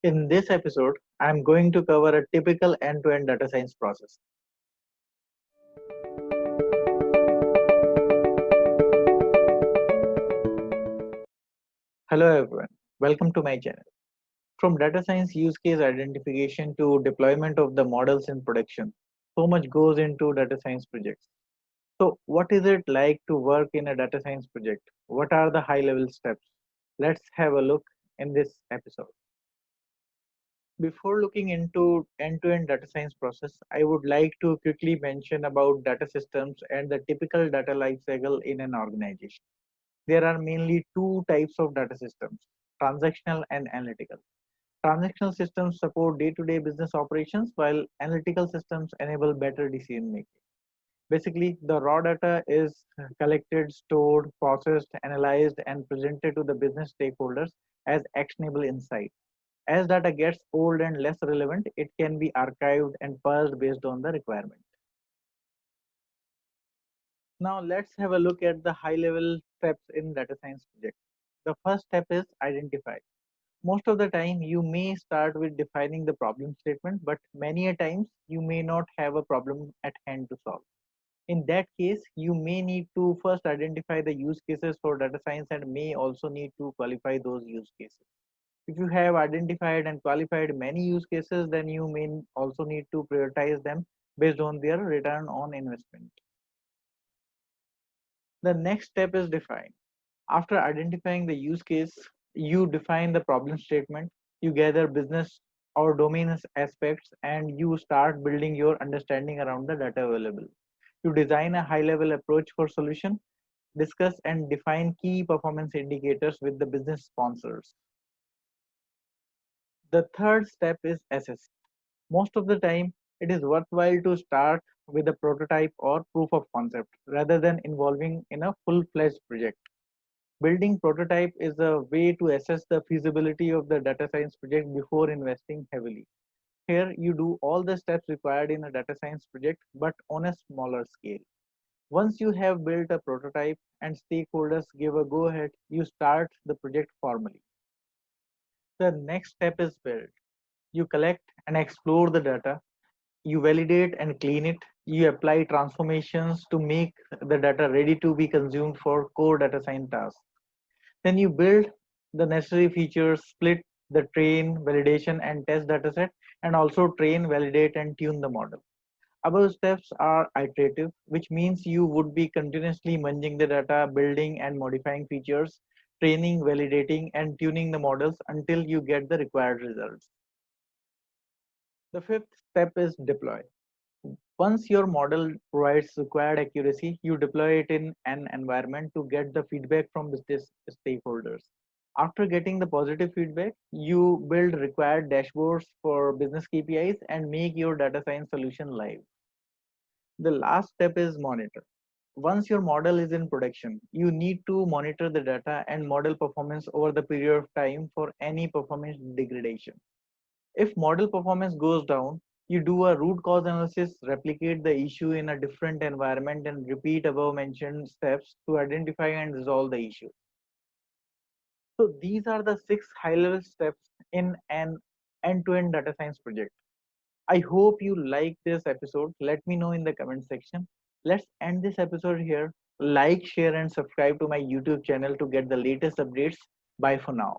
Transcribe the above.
In this episode, I'm going to cover a typical end-to-end data science process. Hello everyone, welcome to my channel. From data science use case identification to deployment of the models in production, so much goes into data science projects. So what is it like to work in a data science project? What are the high-level steps? Let's have a look in this episode. Before looking into end-to-end data science process, I would like to quickly mention about data systems and the typical data lifecycle in an organization. There are mainly two types of data systems, transactional and analytical. Transactional systems support day-to-day business operations, while analytical systems enable better decision making. Basically, the raw data is collected, stored, processed, analyzed, and presented to the business stakeholders as actionable insight. As data gets old and less relevant, it can be archived and parsed based on the requirement. Now let's have a look at the high level steps in data science project. The first step is identify. Most of the time you may start with defining the problem statement, but many a times you may not have a problem at hand to solve. In that case, you may need to first identify the use cases for data science and may also need to qualify those use cases. If you have identified and qualified many use cases, then you may also need to prioritize them based on their return on investment. The next step is define. After identifying the use case, you define the problem statement, you gather business or domain aspects, and you start building your understanding around the data available. You design a high level approach for solution, discuss and define key performance indicators with the business sponsors. The third step is assess. Most of the time, it is worthwhile to start with a prototype or proof of concept rather than involving in a full-fledged project. Building prototype is a way to assess the feasibility of the data science project before investing heavily. Here, you do all the steps required in a data science project, but on a smaller scale. Once you have built a prototype and stakeholders give a go ahead, you start the project formally. The next step is build. You collect and explore the data, you validate and clean it, you apply transformations to make the data ready to be consumed for core data science tasks. Then you build the necessary features, split the train, validation, and test dataset, and also train, validate, and tune the model. Above steps are iterative, which means you would be continuously munging the data, building and modifying features, training, validating, and tuning the models until you get the required results. The fifth step is deploy. Once your model provides required accuracy, you deploy it in an environment to get the feedback from business stakeholders. After getting the positive feedback, you build required dashboards for business KPIs and make your data science solution live. The last step is monitor. Once your model is in production, you need to monitor the data and model performance over the period of time for any performance degradation. If model performance goes down, you do a root cause analysis, replicate the issue in a different environment, and repeat above mentioned steps to identify and resolve the issue. So these are the 6 high-level steps in an end-to-end data science project. I hope you like this episode. Let me know in the comment section. Let's end this episode here. Like, share, and subscribe to my YouTube channel to get the latest updates. Bye for now.